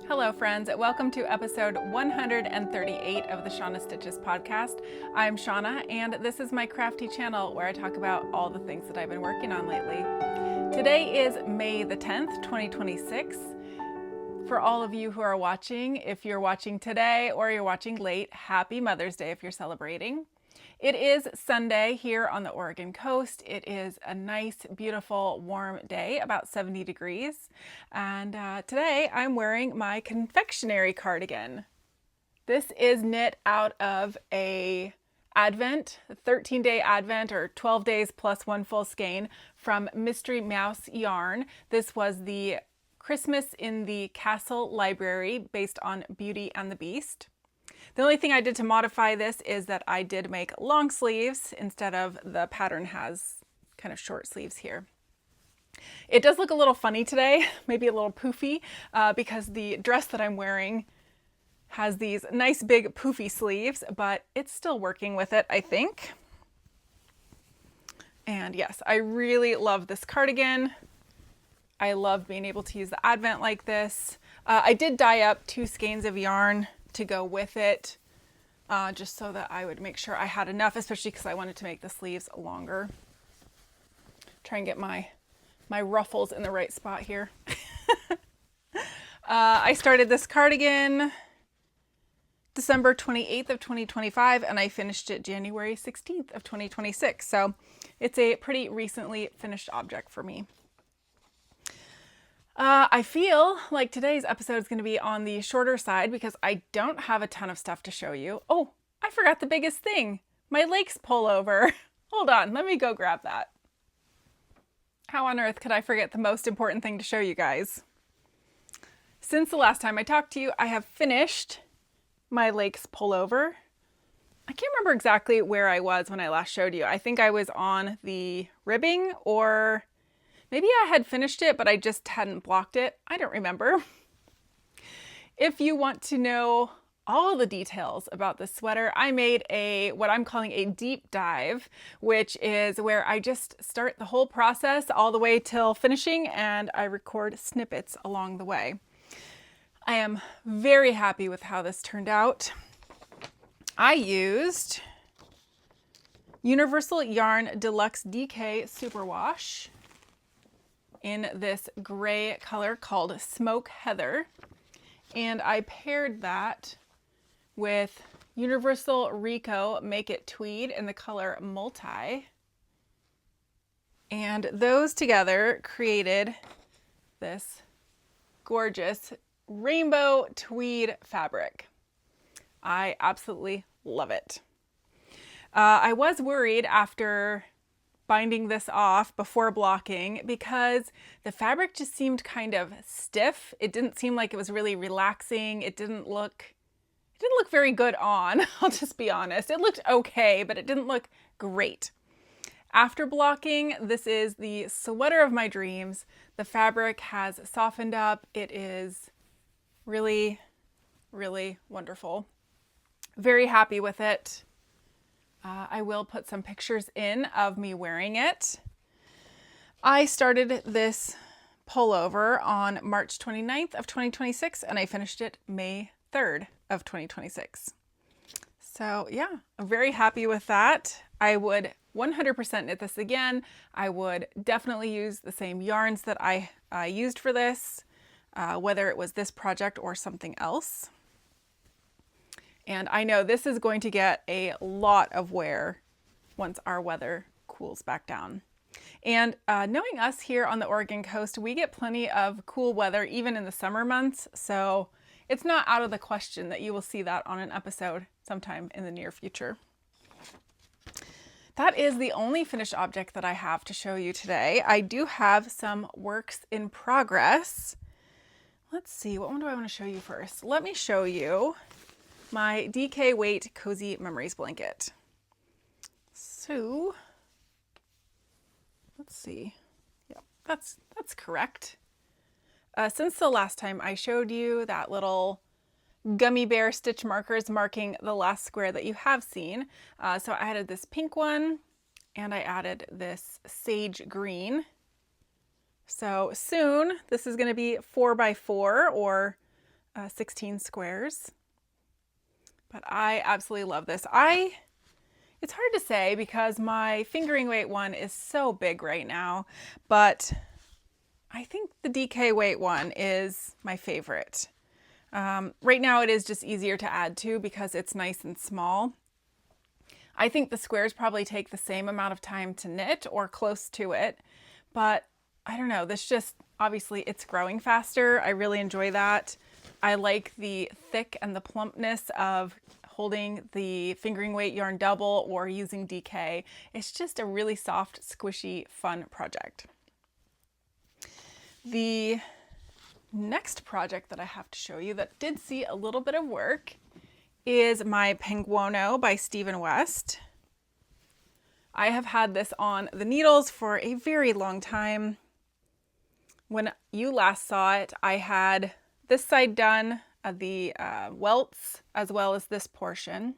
Hello friends, welcome to episode 138 of the Shauna Stitches Podcast. I'm Shauna and this is my crafty channel where I talk about all the things that I've been working on lately. Today is May the 10th, 2026. For all of you who are watching, if you're watching today or you're watching late, happy Mother's Day if you're celebrating. It is Sunday here on the Oregon coast. It is a nice, beautiful, warm day, about 70 degrees. And today I'm wearing my confectionery cardigan. This is knit out of a 13-day advent or 12 days plus one full skein from Mystery Mouse yarn. This was the Christmas in the Castle Library based on Beauty and the Beast. The only thing I did to modify this is that I did make long sleeves instead of the pattern has kind of short sleeves here. It does look a little funny today, maybe a little poofy, because the dress that I'm wearing has these nice big poofy sleeves, but it's still working with it, I think. And yes, I really love this cardigan. I love being able to use the advent like this. I did dye up 2 skeins of yarn to go with it, just so that I would make sure I had enough, especially because I wanted to make the sleeves longer. Try and get my ruffles in the right spot here. I started this cardigan December 28th of 2025 and I finished it January 16th of 2026. So it's a pretty recently finished object for me. I feel like today's episode is going to be on the shorter side because I don't have a ton of stuff to show you. Oh, I forgot the biggest thing. My Lakes pullover. Hold on, let me go grab that. How on earth could I forget the most important thing to show you guys? Since the last time I talked to you, I have finished my Lakes pullover. I can't remember exactly where I was when I last showed you. I think I was on the ribbing, or maybe I had finished it, but I just hadn't blocked it. I don't remember. If you want to know all the details about this sweater, I made what I'm calling a deep dive, which is where I just start the whole process all the way till finishing and I record snippets along the way. I am very happy with how this turned out. I used Universal Yarn Deluxe DK Superwash in this gray color called Smoke Heather. And I paired that with Universal Rico Make It Tweed in the color Multi. And those together created this gorgeous rainbow tweed fabric. I absolutely love it. I was worried after binding this off before blocking because the fabric just seemed kind of stiff. It didn't seem like it was really relaxing. It didn't look very good on. I'll just be honest. It looked okay, but it didn't look great. After blocking, this is the sweater of my dreams. The fabric has softened up. It is really, really wonderful. Very happy with it. I will put some pictures in of me wearing it. I started this pullover on March 29th of 2026 and I finished it May 3rd of 2026. So yeah, I'm very happy with that. I would 100% knit this again. I would definitely use the same yarns that I used for this, whether it was this project or something else. And I know this is going to get a lot of wear once our weather cools back down. And knowing us here on the Oregon coast, we get plenty of cool weather even in the summer months. So it's not out of the question that you will see that on an episode sometime in the near future. That is the only finished object that I have to show you today. I do have some works in progress. Let's see, what one do I want to show you first? Let me show you my DK Weight Cozy Memories blanket. So let's see. Yeah, that's correct. Since the last time I showed you that little gummy bear stitch markers marking the last square that you have seen, so I added this pink one and I added this sage green. So soon this is going to be 4x4 or 16 squares. But I absolutely love this. It's hard to say because my fingering weight one is so big right now, but I think the DK weight one is my favorite. Right now it is just easier to add to because it's nice and small. I think the squares probably take the same amount of time to knit or close to it, but I don't know, this just, obviously it's growing faster. I really enjoy that. I like the thick and the plumpness of holding the fingering weight yarn double or using DK. It's just a really soft, squishy, fun project. The next project that I have to show you that did see a little bit of work is my Penguono by Stephen West. I have had this on the needles for a very long time. When you last saw it, I had this side done, the welts, as well as this portion.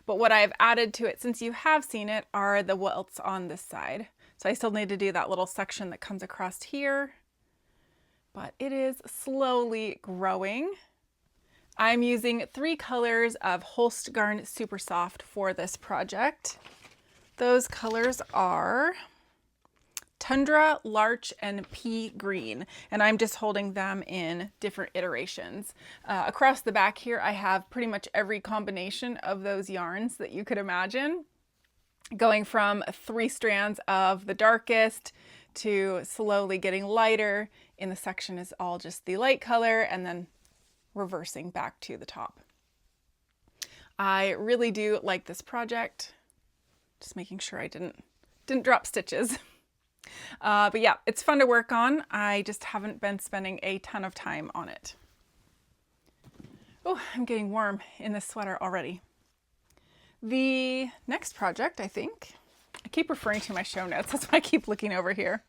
But what I've added to it since you have seen it are the welts on this side. So I still need to do that little section that comes across here. But it is slowly growing. I'm using 3 colors of Holst Garn Supersoft for this project. Those colors are Tundra, Larch, and Pea Green, and I'm just holding them in different iterations. Across the back here, I have pretty much every combination of those yarns that you could imagine, going from 3 strands of the darkest to slowly getting lighter. In the section is all just the light color, and then reversing back to the top. I really do like this project. Just making sure I didn't drop stitches. But yeah, it's fun to work on. I just haven't been spending a ton of time on it. Oh, I'm getting warm in this sweater already. The next project, I think, I keep referring to my show notes. That's why I keep looking over here.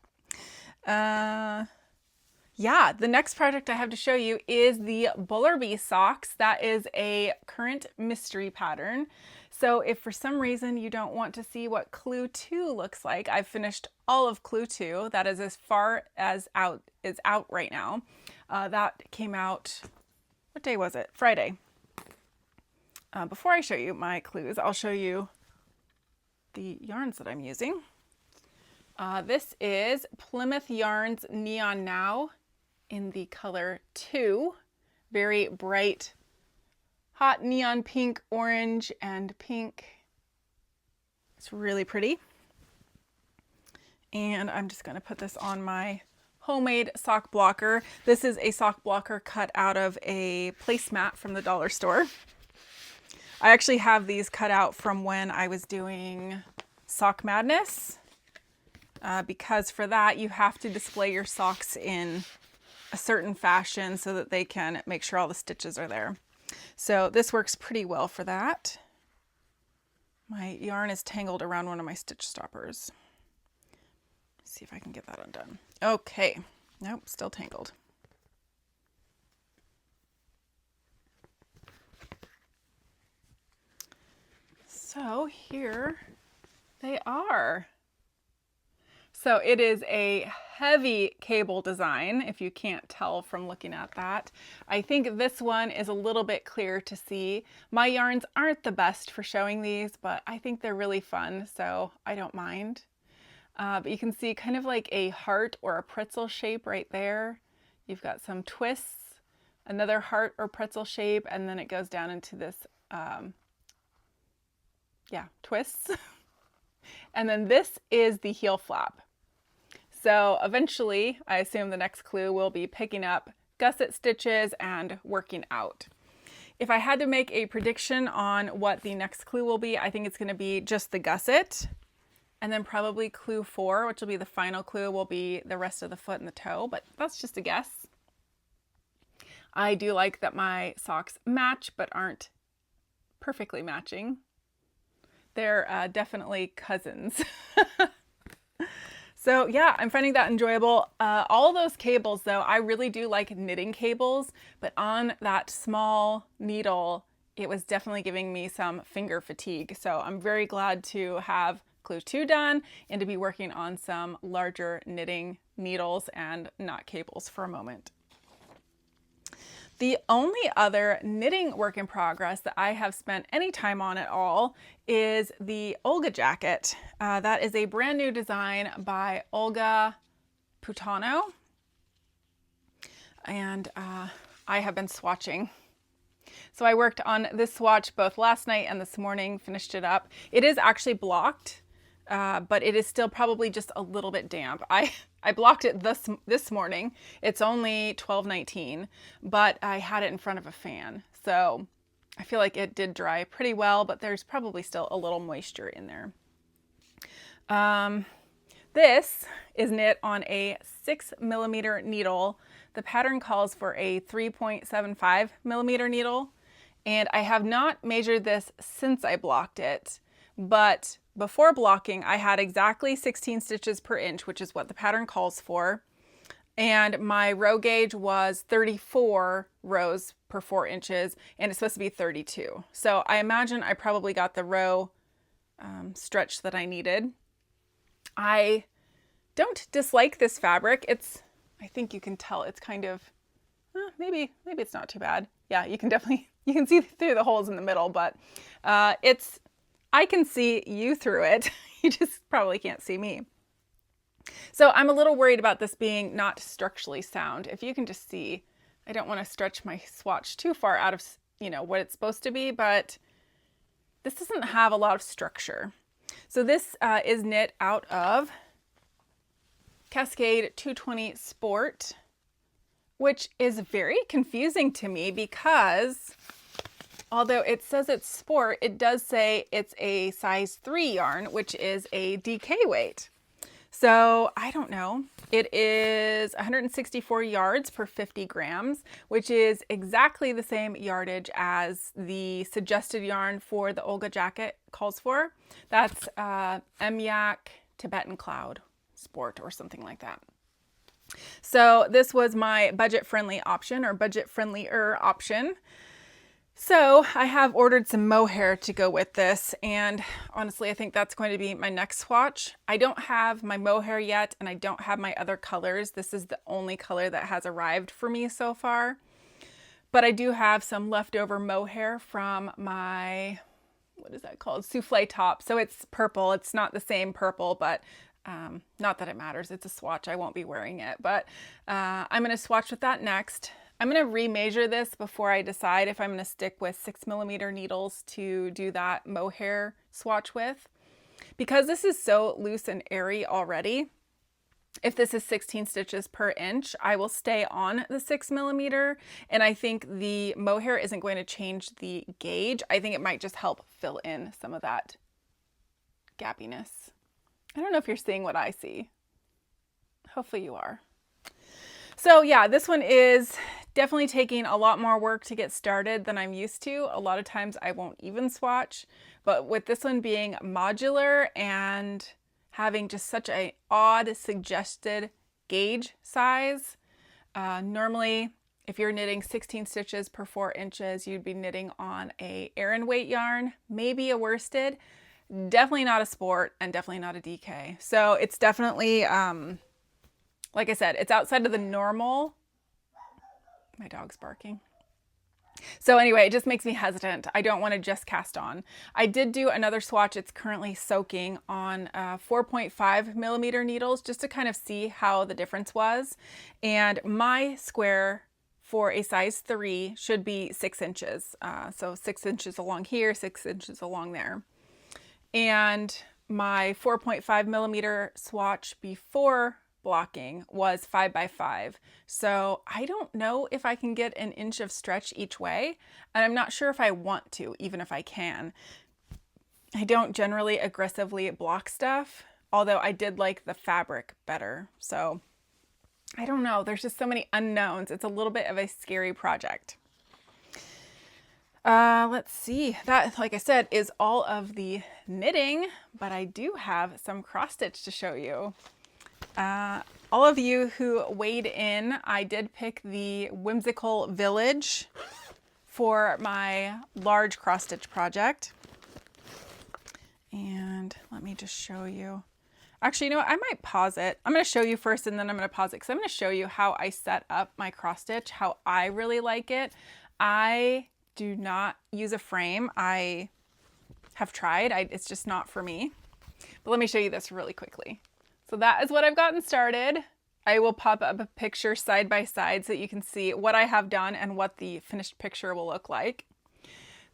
Yeah, the next project I have to show you is the Bullerby socks. That is a current mystery pattern. So if for some reason you don't want to see what Clue 2 looks like, I've finished all of Clue 2. That is as far as is out right now. That came out, what day was it? Friday. Before I show you my clues, I'll show you the yarns that I'm using. This is Plymouth Yarns Neon Now in the color 2. Very bright, hot neon pink, orange, and pink. It's really pretty. And I'm just going to put this on my homemade sock blocker. This is a sock blocker cut out of a placemat from the dollar store. I actually have these cut out from when I was doing Sock Madness, because for that you have to display your socks in a certain fashion so that they can make sure all the stitches are there. So this works pretty well for that. My yarn is tangled around one of my stitch stoppers. Let's see if I can get that undone. Okay, nope, still tangled. So here they are. So it is a heavy cable design, if you can't tell from looking at that. I think this one is a little bit clearer to see. My yarns aren't the best for showing these, but I think they're really fun, so I don't mind. But you can see kind of like a heart or a pretzel shape right there. You've got some twists, another heart or pretzel shape, and then it goes down into this, twists. And then this is the heel flap. So eventually, I assume the next clue will be picking up gusset stitches and working out. If I had to make a prediction on what the next clue will be, I think it's going to be just the gusset. And then probably clue 4, which will be the final clue, will be the rest of the foot and the toe, but that's just a guess. I do like that my socks match, but aren't perfectly matching. They're definitely cousins. So yeah, I'm finding that enjoyable. All those cables though, I really do like knitting cables, but on that small needle, it was definitely giving me some finger fatigue. So I'm very glad to have Clue 2 done and to be working on some larger knitting needles and not cables for a moment. The only other knitting work in progress that I have spent any time on at all is the Olga jacket. That is a brand new design by Olga Putano. And I have been swatching. So I worked on this swatch both last night and this morning, finished it up. It is actually blocked, but it is still probably just a little bit damp. I blocked it this morning. It's only 12:19, but I had it in front of a fan. So I feel like it did dry pretty well, but there's probably still a little moisture in there. This is knit on a 6mm needle. The pattern calls for a 3.75mm needle, and I have not measured this since I blocked it, but before blocking I had exactly 16 stitches per inch, which is what the pattern calls for, and my row gauge was 34 rows per 4 inches, and it's supposed to be 32. So I imagine I probably got the row stretch that I needed. I don't dislike this fabric. I think you can tell it's kind of, maybe it's not too bad. Yeah, you can see through the holes in the middle, but I can see you through it. You just probably can't see me. So I'm a little worried about this being not structurally sound. If you can just see, I don't want to stretch my swatch too far out of, what it's supposed to be, but this doesn't have a lot of structure. So this is knit out of Cascade 220 Sport, which is very confusing to me because although it says it's sport, it does say it's a size 3 yarn, which is a DK weight. So I don't know. It is 164 yards per 50 grams, which is exactly the same yardage as the suggested yarn for the Olga jacket calls for. That's MKAL Tibetan Cloud Sport or something like that. So this was my budget-friendly option, or budget-friendlier option. So I have ordered some mohair to go with this, and honestly I think that's going to be my next swatch. I don't have my mohair yet, and I don't have my other colors. This is the only color that has arrived for me so far. But I do have some leftover mohair from my, what is that called? Souffle top. So it's purple. It's not the same purple, but not that it matters. It's a swatch. I won't be wearing it, but I'm going to swatch with that next. I'm going to remeasure this before I decide if I'm going to stick with 6mm needles to do that mohair swatch with. Because this is so loose and airy already, if this is 16 stitches per inch, I will stay on the 6mm, and I think the mohair isn't going to change the gauge. I think it might just help fill in some of that gappiness. I don't know if you're seeing what I see. Hopefully you are. So yeah, this one is definitely taking a lot more work to get started than I'm used to. A lot of times I won't even swatch, but with this one being modular and having just such an odd suggested gauge size, normally if you're knitting 16 stitches per 4 inches, you'd be knitting on a Aran weight yarn, maybe a worsted. Definitely not a sport and definitely not a DK. So it's definitely, like I said, it's outside of the normal. My dog's barking. So anyway, it just makes me hesitant. I don't want to just cast on. I did do another swatch. It's currently soaking on 4.5mm needles just to kind of see how the difference was. And my square for a size 3 should be 6 inches. So 6 inches along here, 6 inches along there. And my 4.5mm swatch before blocking was 5x5. So I don't know if I can get an inch of stretch each way, and I'm not sure if I want to, even if I can. I don't generally aggressively block stuff, although I did like the fabric better. So I don't know. There's just so many unknowns. It's a little bit of a scary project. Let's see. That, like I said, is all of the knitting, but I do have some cross stitch to show you. All of you who weighed in, I did pick the Whimsical Village for my large cross stitch project. And let me just show you. Actually, you know what? I might pause it. I'm going to show you first and then I'm going to pause it because I'm going to show you how I set up my cross stitch, how I really like it. I do not use a frame. I have tried. It's just not for me. But let me show you this really quickly. So that is what I've gotten started. I will pop up a picture side by side so that you can see what I have done and what the finished picture will look like.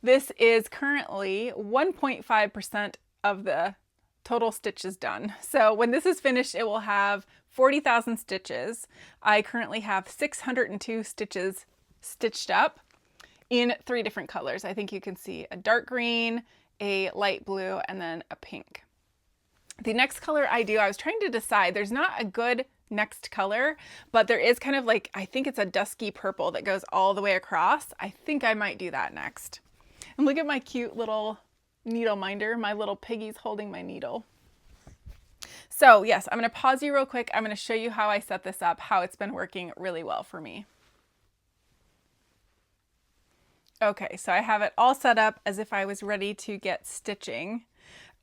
This is currently 1.5% of the total stitches done. So when this is finished, it will have 40,000 stitches. I currently have 602 stitches stitched up in 3 different colors. I think you can see a dark green, a light blue, and then a pink. The next color I was trying to decide, there's not a good next color, but there is kind of like, I think it's a dusky purple that goes all the way across. I think I might do that next. And look at my cute little needle minder. My little piggy's holding my needle. So yes, I'm going to pause you real quick. I'm going to show you how I set this up, how it's been working really well for me. Okay, so I have it all set up as if I was ready to get stitching.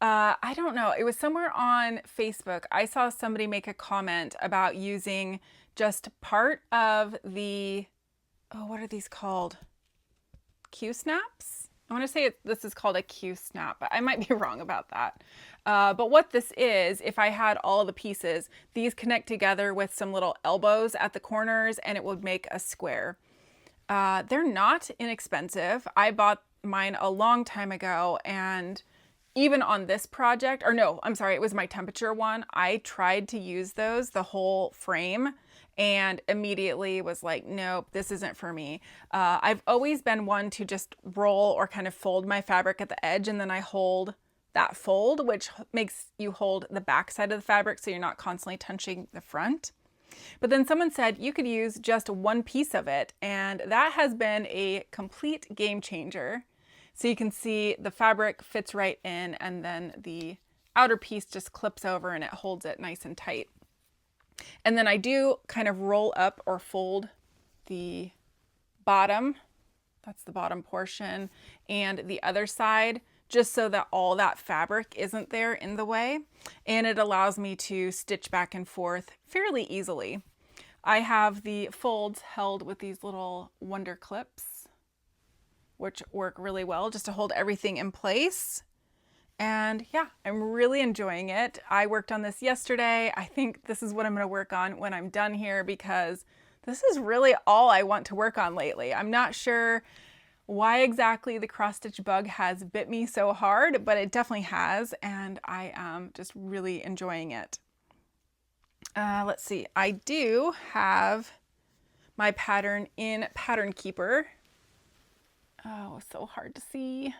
I don't know, it was somewhere on Facebook. I saw somebody make a comment about using just part of the, oh, what are these called? Q-snaps? I want to say this is called a Q-snap, but I might be wrong about that. But what this is, if I had all the pieces, these connect together with some little elbows at the corners and it would make a square. They're not inexpensive. I bought mine a long time ago, and even on this project, or no, I'm sorry, it was my temperature one. I tried to use those, the whole frame, and immediately was like, nope, this isn't for me. I've always been one to just roll or kind of fold my fabric at the edge, and then I hold that fold, which makes you hold the back side of the fabric so you're not constantly touching the front. But then someone said you could use just one piece of it, and that has been a complete game changer. So you can see the fabric fits right in, and then the outer piece just clips over and it holds it nice and tight. And then I do kind of roll up or fold the bottom, that's the bottom portion, and the other side, just so that all that fabric isn't there in the way. And it allows me to stitch back and forth fairly easily. I have the folds held with these little wonder clips, which work really well just to hold everything in place. And yeah, I'm really enjoying it. I worked on this yesterday. I think this is what I'm going to work on when I'm done here, because this is really all I want to work on lately. I'm not sure why exactly the cross stitch bug has bit me so hard, but it definitely has, and I am just really enjoying it. Let's see, I do have my pattern in Pattern Keeper. Oh, so hard to see.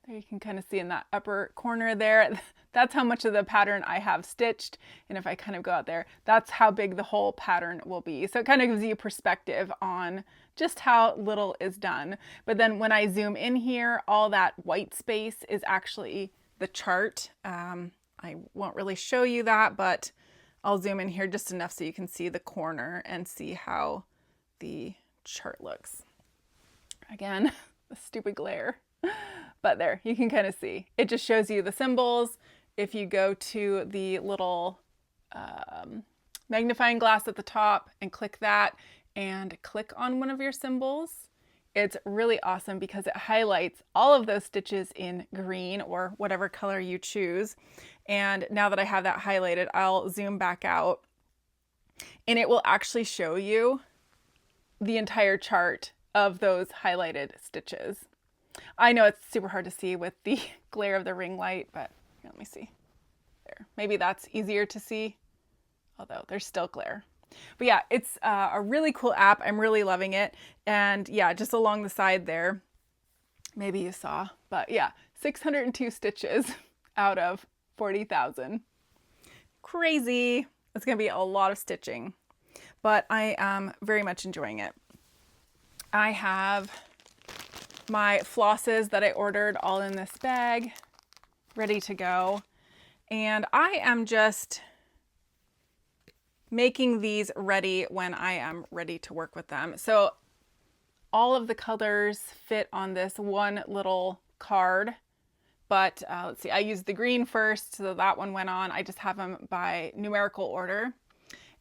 There you can kind of see in that upper corner there. That's how much of the pattern I have stitched. And if I kind of go out there, that's how big the whole pattern will be. So it kind of gives you perspective on just how little is done. But then when I zoom in here, all that white space is actually the chart. I won't really show you that, but I'll zoom in here just enough so you can see the corner and see how the chart looks. Again, the stupid glare, but there, you can kind of see. It just shows you the symbols. If you go to the little magnifying glass at the top and click that and click on one of your symbols, it's really awesome because it highlights all of those stitches in green or whatever color you choose. And now that I have that highlighted, I'll zoom back out and it will actually show you the entire chart of those highlighted stitches. I know it's super hard to see with the glare of the ring light, but here, let me see. There, maybe that's easier to see, although there's still glare. But yeah, it's a really cool app. I'm really loving it. And yeah, just along the side there, maybe you saw, but yeah, 602 stitches out of 40,000. Crazy. It's going to be a lot of stitching, but I am very much enjoying it. I have my flosses that I ordered all in this bag, ready to go. And I am just making these ready when I am ready to work with them. So all of the colors fit on this one little card, But let's see, I used the green first, so that one went on. I just have them by numerical order.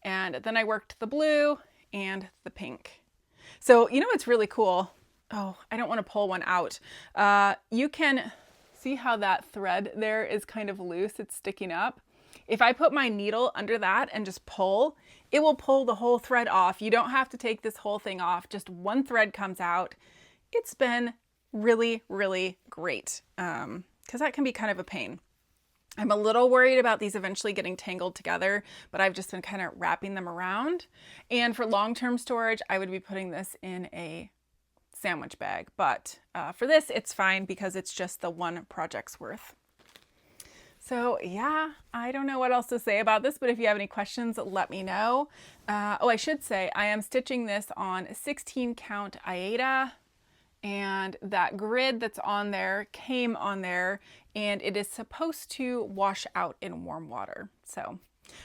And then I worked the blue and the pink. So, you know what's really cool? Oh, I don't want to pull one out. You can see how that thread there is kind of loose. It's sticking up. If I put my needle under that and just pull, it will pull the whole thread off. You don't have to take this whole thing off. Just one thread comes out. It's been really, really great because that can be kind of a pain. I'm a little worried about these eventually getting tangled together, but I've just been kind of wrapping them around. And for long-term storage, I would be putting this in a sandwich bag. But for this, it's fine because it's just the one project's worth. So yeah, I don't know what else to say about this, but if you have any questions, let me know. Oh, I should say I am stitching this on 16 count Aida. And that grid that's on there came on there, and it is supposed to wash out in warm water. So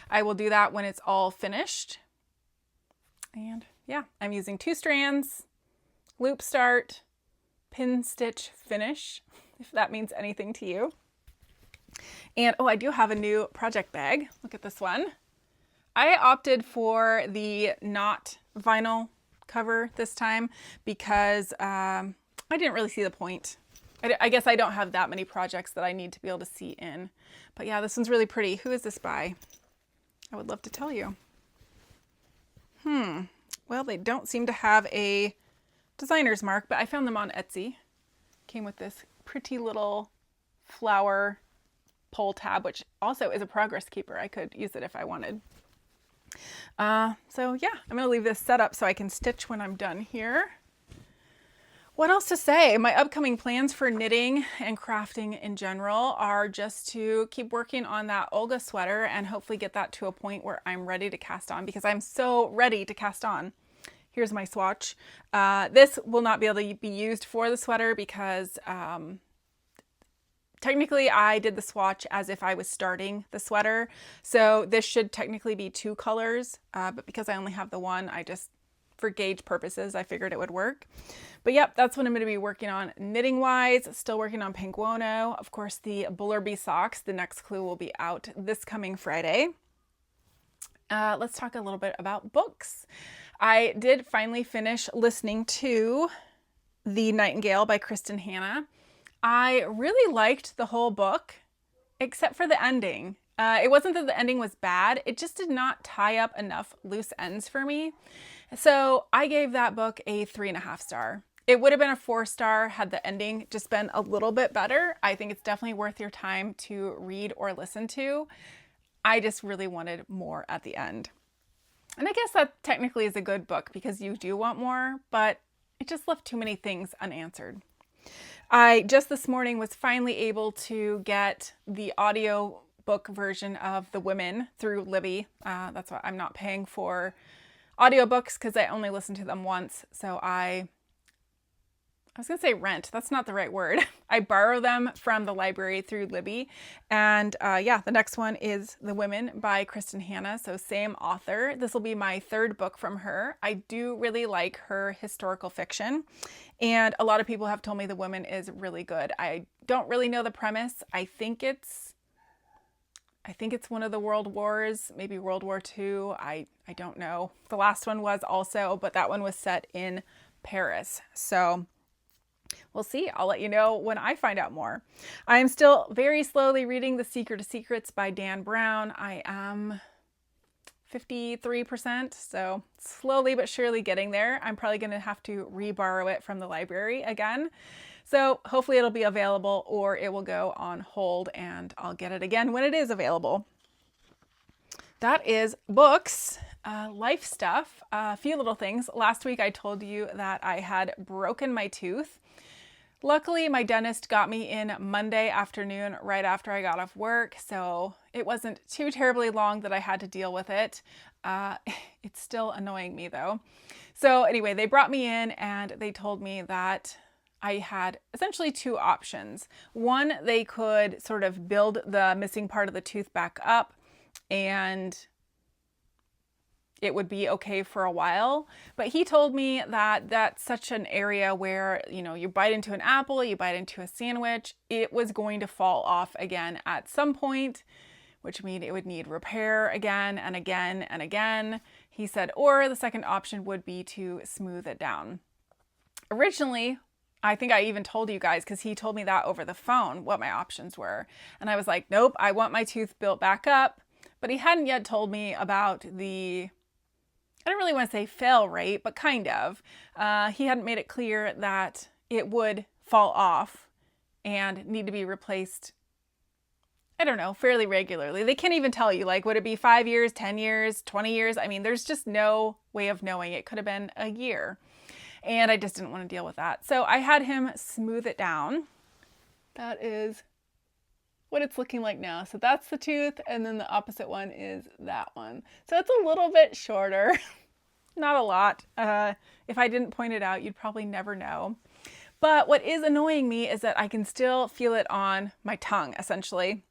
I will do that when it's all finished. And yeah, I'm using 2 strands, loop start, pin stitch finish, if that means anything to you. And oh, I do have a new project bag. Look at this one. I opted for the not vinyl cover this time because I didn't really see the point. I guess I don't have that many projects that I need to be able to see in. But yeah, this one's really pretty. Who is this by? I would love to tell you. Well, they don't seem to have a designer's mark, but I found them on Etsy. Came with this pretty little flower pull tab, which also is a progress keeper. I could use it if I wanted. So yeah, I'm going to leave this set up so I can stitch when I'm done here. What else to say? My upcoming plans for knitting and crafting in general are just to keep working on that Olga sweater and hopefully get that to a point where I'm ready to cast on, because I'm so ready to cast on. Here's my swatch. This will not be able to be used for the sweater because technically I did the swatch as if I was starting the sweater. So this should technically be 2 colors, but because I only have the one, I just, for gauge purposes, I figured it would work. But yep, that's what I'm going to be working on knitting wise. Still working on Penguono. Of course, the Bullerby socks, the next clue will be out this coming Friday. Let's talk a little bit about books. I did finally finish listening to The Nightingale by Kristen Hanna. I really liked the whole book, except for the ending. It wasn't that the ending was bad, it just did not tie up enough loose ends for me. So I gave that book a 3.5 star. It would have been a 4 star had the ending just been a little bit better. I think it's definitely worth your time to read or listen to. I just really wanted more at the end. And I guess that technically is a good book because you do want more, but it just left too many things unanswered. I just this morning was finally able to get the audio book version of The Women through Libby. That's why I'm not paying for audiobooks because I only listen to them once. So I was going to say rent. That's not the right word. I borrow them from the library through Libby. And yeah, the next one is The Women by Kristen Hanna. So same author. This will be my 3rd book from her. I do really like her historical fiction. And a lot of people have told me The Women is really good. I don't really know the premise. I think it's one of the world wars, maybe World War II. I don't know. The last one was also, but that one was set in Paris. So we'll see. I'll let you know when I find out more. I am still very slowly reading The Secret of Secrets by Dan Brown. I am 53%, so slowly but surely getting there. I'm probably going to have to reborrow it from the library again. So hopefully it'll be available or it will go on hold and I'll get it again when it is available. That is books. Life stuff, a few little things. Last week I told you that I had broken my tooth. Luckily, my dentist got me in Monday afternoon right after I got off work, so it wasn't too terribly long that I had to deal with it. It's still annoying me though. So anyway, they brought me in and they told me that I had essentially 2 options. One, they could sort of build the missing part of the tooth back up and it would be okay for a while. But he told me that that's such an area where, you know, you bite into an apple, you bite into a sandwich, it was going to fall off again at some point, which means it would need repair again and again and again. He said, or the second option would be to smooth it down. Originally, I think I even told you guys, because he told me that over the phone, what my options were. And I was like, nope, I want my tooth built back up. But he hadn't yet told me about the, I don't really want to say fail rate, but kind of. He hadn't made it clear that it would fall off and need to be replaced, I don't know, fairly regularly. They can't even tell you, like, would it be 5 years, 10 years, 20 years? I mean, there's just no way of knowing. It could have been a year. And I just didn't want to deal with that. So I had him smooth it down. That is what it's looking like now. So that's the tooth, and then the opposite one is that one. So it's a little bit shorter, not a lot. If I didn't point it out, you'd probably never know. But what is annoying me is that I can still feel it on my tongue, essentially.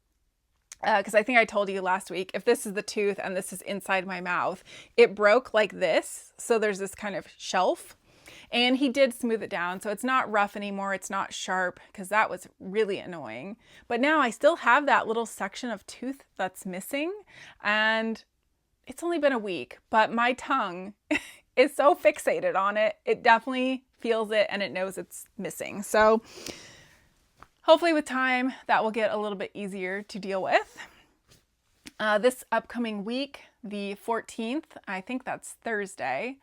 Because I think I told you last week, if this is the tooth and this is inside my mouth, it broke like this. So there's this kind of shelf. And he did smooth it down, so it's not rough anymore, it's not sharp, because that was really annoying. But now I still have that little section of tooth that's missing, and it's only been a week, but my tongue is so fixated on it, it definitely feels it and it knows it's missing. So hopefully with time, that will get a little bit easier to deal with. This upcoming week, the 14th, I think that's Thursday,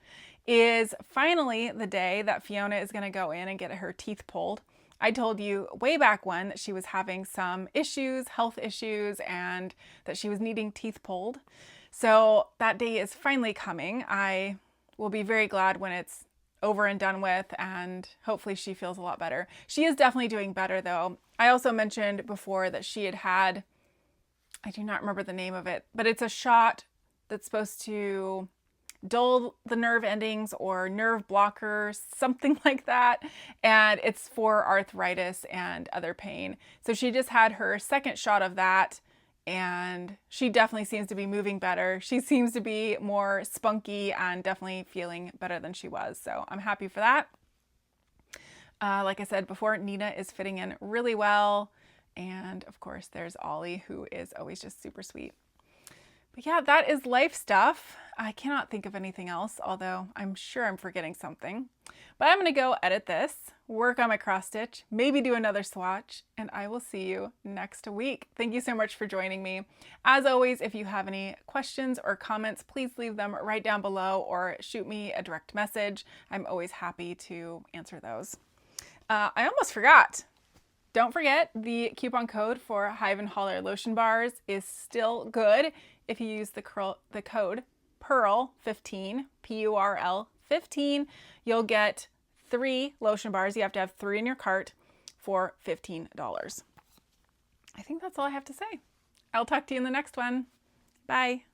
is finally the day that Fiona is going to go in and get her teeth pulled. I told you way back when that she was having some issues, health issues, and that she was needing teeth pulled. So that day is finally coming. I will be very glad when it's over and done with, and hopefully she feels a lot better. She is definitely doing better though. I also mentioned before that she had, I do not remember the name of it, but it's a shot that's supposed to dull the nerve endings or nerve blockers, something like that. And it's for arthritis and other pain. So she just had her second shot of that, and she definitely seems to be moving better. She seems to be more spunky and definitely feeling better than she was. So I'm happy for that. Like I said before, Nina is fitting in really well. And of course, there's Ollie, who is always just super sweet. But yeah, that is life stuff. I cannot think of anything else, although I'm sure I'm forgetting something. But I'm going to go edit this, work on my cross stitch, maybe do another swatch, and I will see you next week. Thank you so much for joining me. As always, if you have any questions or comments, please leave them right down below or shoot me a direct message. I'm always happy to answer those. I almost forgot. Don't forget, the coupon code for Hive and Holler lotion bars is still good. If you use the code PURL15, P-U-R-L 15, you'll get 3 lotion bars. You have to have 3 in your cart for $15. I think that's all I have to say. I'll talk to you in the next one. Bye.